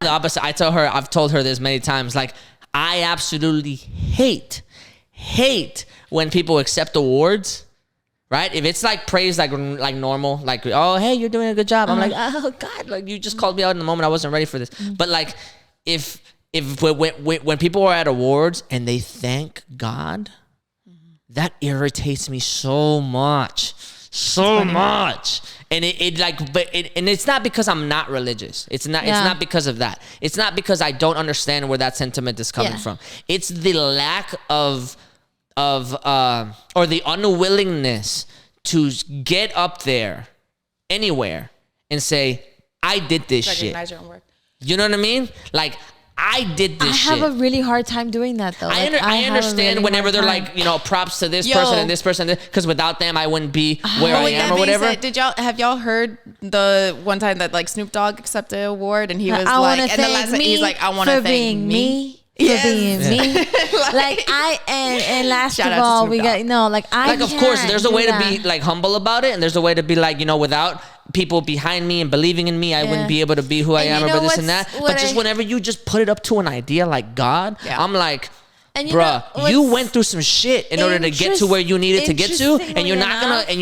The opposite. I've told her this many times. Like, I absolutely hate when people accept awards. Right? If it's like praise, like normal, like, oh, hey, you're doing a good job. I'm like, oh God, like you just called me out in the moment. I wasn't ready for this. But like, if when people are at awards and they thank God, that irritates me so much. And and it's not because I'm not religious. It's not because of that. It's not because I don't understand where that sentiment is coming from. It's the lack of or the unwillingness to get up there anywhere and say, I did this shit. Recognize your own work. You know what I mean? Like, I did this shit. I have a really hard time doing that, though. I understand whenever they're like, props to this person and this person, because without them, I wouldn't be where I am or whatever. Have y'all heard the one time that like Snoop Dogg accepted an award and he was like, and the last he's like, I want to thank me. For being me. And last of all, we got of course there's a way to be like humble about it, and there's a way to be like, without people behind me and believing in me, I wouldn't be able to be who I am or this and that. But just whenever you just put it up to an idea like God, I'm like, bruh, you went through some shit in order to get to where you needed to get to, and you're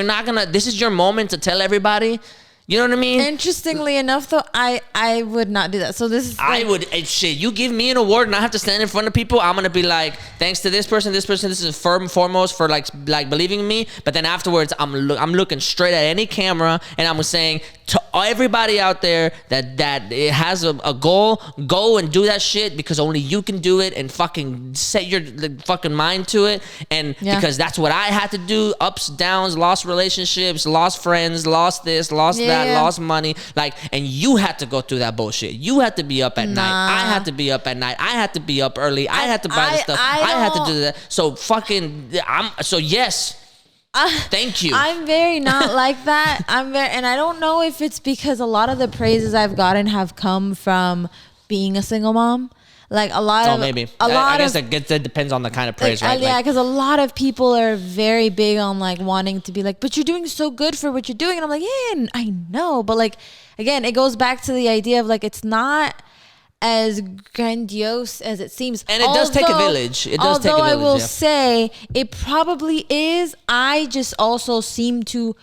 not gonna this is your moment to tell everybody. You know what I mean? Interestingly enough, though, I would not do that. So this is I would shit. You give me an award and I have to stand in front of people. I'm gonna be like, thanks to this person. This is firm foremost for like believing in me. But then afterwards, I'm looking straight at any camera and I'm saying to everybody out there that it has a goal, go and do that shit because only you can do it, and fucking set your fucking mind to it. And because that's what I had to do. Ups, downs, lost relationships, lost friends, lost this, lost that. Lost money, and you had to go through that bullshit. You had to be up at night. I had to be up at night. I had to be up early. I had to buy the stuff. I had to do that. So yes. Thank you. I'm very not like that. And I don't know if it's because a lot of the praises I've gotten have come from being a single mom. Like a lot of, maybe. I guess that depends on the kind of praise, right? Yeah, because a lot of people are very big on like wanting to be like, but you're doing so good for what you're doing, and I'm like, yeah, I know, but like, again, it goes back to the idea of like, it's not as grandiose as it seems, and it does take a village. Although I will say it probably is. I just also seem to,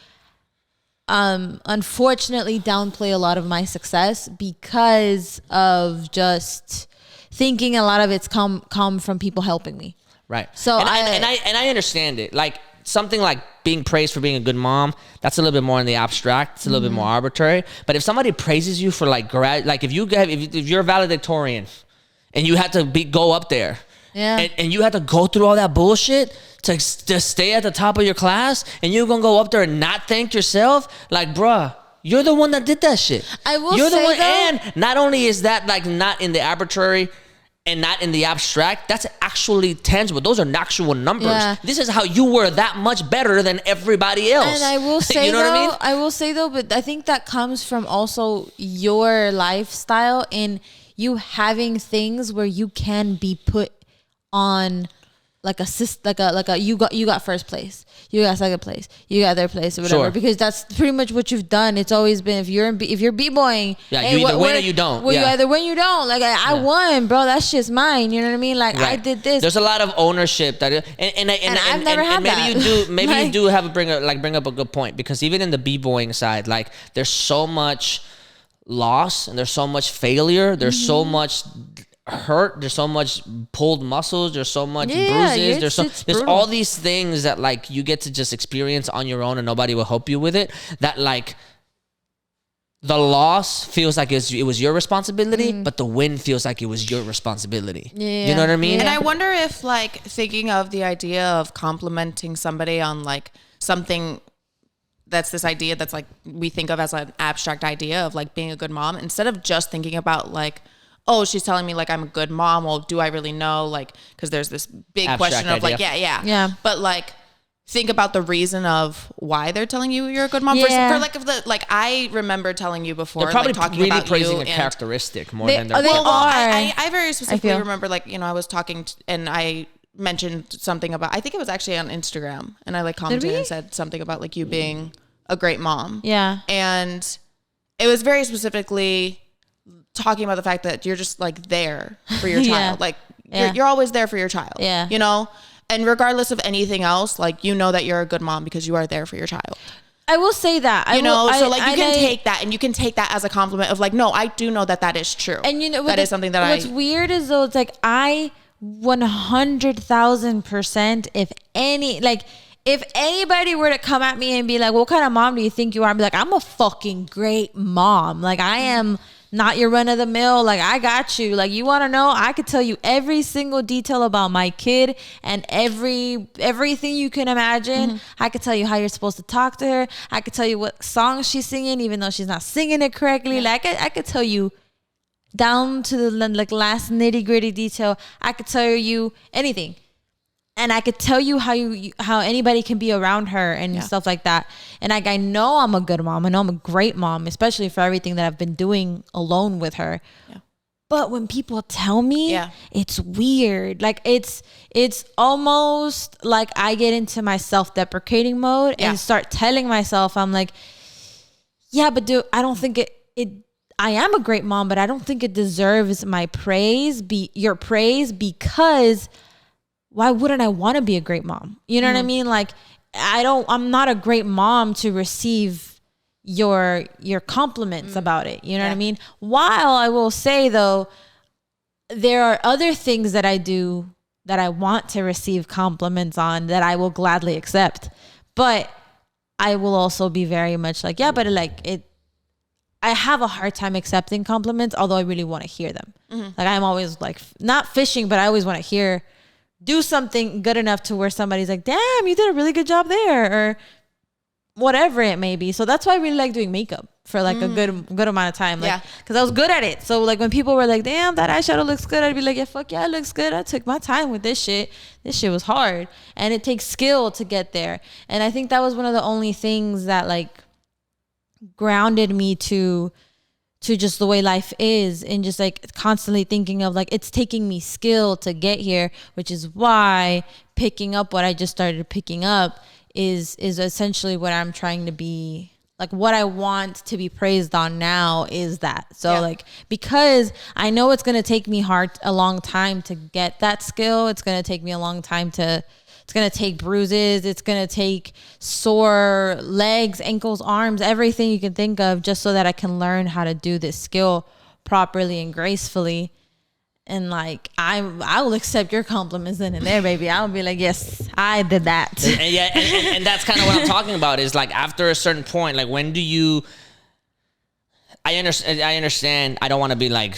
unfortunately, downplay a lot of my success because of just thinking a lot of it's come from people helping me. Right. So I understand it. Like something like being praised for being a good mom, that's a little bit more in the abstract. It's a little bit more arbitrary. But if somebody praises you for like if you're a valedictorian and you had to go up there, and you had to go through all that bullshit to stay at the top of your class, and you're gonna go up there and not thank yourself, like, bruh. You're the one that did that shit. You're the one, and not only is that like not in the arbitrary and not in the abstract, that's actually tangible. Those are actual numbers. Yeah. This is how you were that much better than everybody else. And I will say, you know what I mean? I will say though, but I think that comes from also your lifestyle and you having things where you can be put on like you got first place, you got second place, you got third place or whatever, sure. Because that's pretty much what you've done. It's always been if you're b-boying, you either win or you don't. Well, you either win or you don't. Like I won, bro. That shit's mine. You know what I mean? Like right. I did this. There's a lot of ownership that, and I've never had that. Maybe you do have bring up a good point, because even in the b-boying side, like there's so much loss and there's so much failure. There's so much hurt, there's so much pulled muscles, there's so much bruises, there's all these things that like you get to just experience on your own and nobody will help you with it, that like the loss feels like it was your responsibility, but the win feels like it was your responsibility. You know what I mean? And I wonder if like thinking of the idea of complimenting somebody on like something that's this idea that's like we think of as an abstract idea of like being a good mom, instead of just thinking about like, oh, she's telling me like I'm a good mom. Well, do I really know? Like, because there's this big abstract question of idea. Like, yeah. But like, think about the reason of why they're telling you you're a good mom. Yeah. For like, if the like, I remember telling you before, they're probably like, talking really about praising you a characteristic more than they're. I very specifically remember, like, you know, I was talking and I mentioned something about. I think it was actually on Instagram, and I like commented and said something about like you being a great mom. Yeah, and it was very specifically talking about the fact that you're just like there for your Yeah. child. Like you're always there for your child. Yeah. You know? And regardless of anything else, like, you know that you're a good mom because you are there for your child. I will say that. You know, so like you can take that, and you can take that as a compliment of like, no, I do know that is true. And you know, that is something that what's weird is though, it's like I 100,000% if anybody were to come at me and be like, what kind of mom do you think you are? I'd be like, I'm a fucking great mom. Like, I am not your run of the mill. Like, I got you. Like, you want to know? I could tell you every single detail about my kid and everything you can imagine. I could tell you how you're supposed to talk to her. I could tell you what song she's singing, even though she's not singing it correctly. Yeah. Like, I could tell you down to the like last nitty gritty detail. I could tell you anything. And I could tell you how anybody can be around her and stuff like that. And like, I know I'm a good mom. I know I'm a great mom, especially for everything that I've been doing alone with her. Yeah. But when people tell me, it's weird. Like it's almost like I get into my self-deprecating mode and start telling myself, I'm like, yeah, but I don't think I am a great mom, but I don't think it deserves my praise, your praise, because why wouldn't I want to be a great mom? You know what I mean? Like, I'm not a great mom to receive your compliments about it. You know what I mean? While I will say though, there are other things that I do that I want to receive compliments on that I will gladly accept. But I will also be very much like, yeah, but I have a hard time accepting compliments, although I really want to hear them. Like, I'm always like, not fishing, but I always want to do something good enough to where somebody's like, damn, you did a really good job there, or whatever it may be. So that's why I really like doing makeup for like a good amount of time. Like, because I was good at it. So like when people were like, damn, that eyeshadow looks good, I'd be like, yeah, fuck yeah, it looks good. I took my time with this shit. This shit was hard. And it takes skill to get there. And I think that was one of the only things that like grounded me to just the way life is, and just like constantly thinking of like, it's taking me skill to get here, which is why picking up what I just started picking up is essentially what I'm trying to be, like what I want to be praised on now is that. So like, because I know it's going to take me a long time to get that skill. It's going to take me a long time it's going to take bruises. It's going to take sore legs, ankles, arms, everything you can think of, just so that I can learn how to do this skill properly and gracefully. And like, I will accept your compliments then and there, baby. I'll be like, yes, I did that. And that's kind of what I'm talking about, is like, after a certain point, like, when do you, I understand. I don't want to be like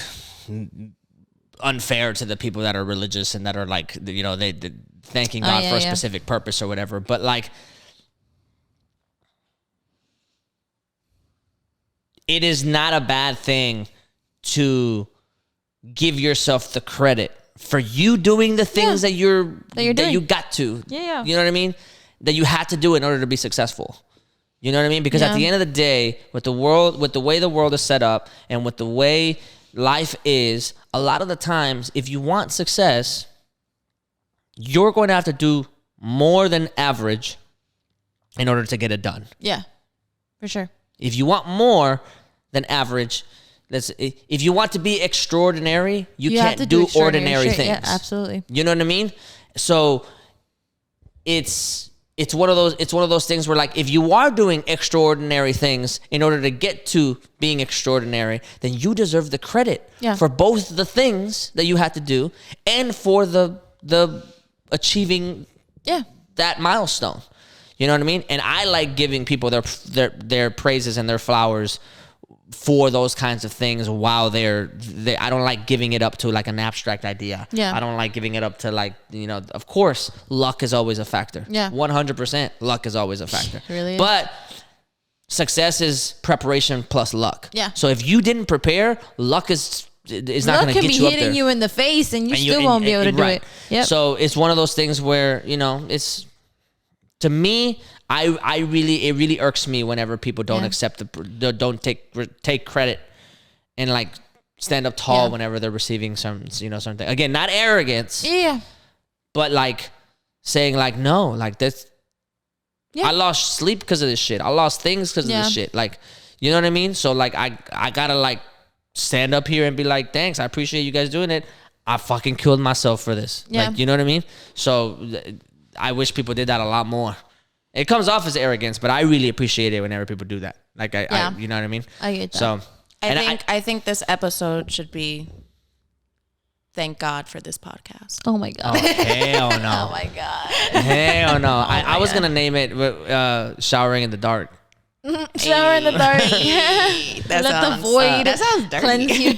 unfair to the people that are religious and that are like, you know, they thanking God for a specific purpose or whatever. But like, it is not a bad thing to give yourself the credit for you doing the things that you got to. Yeah. You know what I mean? That you had to do in order to be successful. You know what I mean? Because at the end of the day, with the way the world is set up and with the way life is, a lot of the times, if you want success, you're going to have to do more than average in order to get it done. Yeah, for sure. If you want more than average, if you want to be extraordinary, you can't do ordinary things. Yeah, absolutely. You know what I mean? So it's one of those things where, like, if you are doing extraordinary things in order to get to being extraordinary, then you deserve the credit for both the things that you had to do and for the achieving that milestone. You know what I mean? And I like giving people their praises and their flowers for those kinds of things while I don't like giving it up to like an abstract idea. Yeah. I don't like giving it up to, like, you know, of course, luck is always a factor. Yeah. 100% luck is always a factor. It really is. But success is preparation plus luck. Yeah. So if you didn't prepare, luck is not going to get you up there. Luck can be hitting you in the face and you still won't be able to do it. Yep. So it's one of those things where, you know, it's, to me, it really irks me whenever people don't accept don't take credit and like stand up tall whenever they're receiving something. Again, not arrogance. Yeah. But like saying like, no, like this, I lost sleep because of this shit. I lost things because of this shit. Like, you know what I mean? So like, I gotta like stand up here and be like, thanks, I appreciate you guys doing it. I fucking killed myself for this. Yeah. Like, you know what I mean? So I wish people did that a lot more. It comes off as arrogance, but I really appreciate it whenever people do that. Like, I you know what I mean? I get that. So I think this episode should be thank God for this podcast. Oh my god. Oh, hell no. Oh my God. Hell no. I was going to name it Showering in the Dark. Shower in the dark. That Let the sounds, void that sounds dirty. cleanse you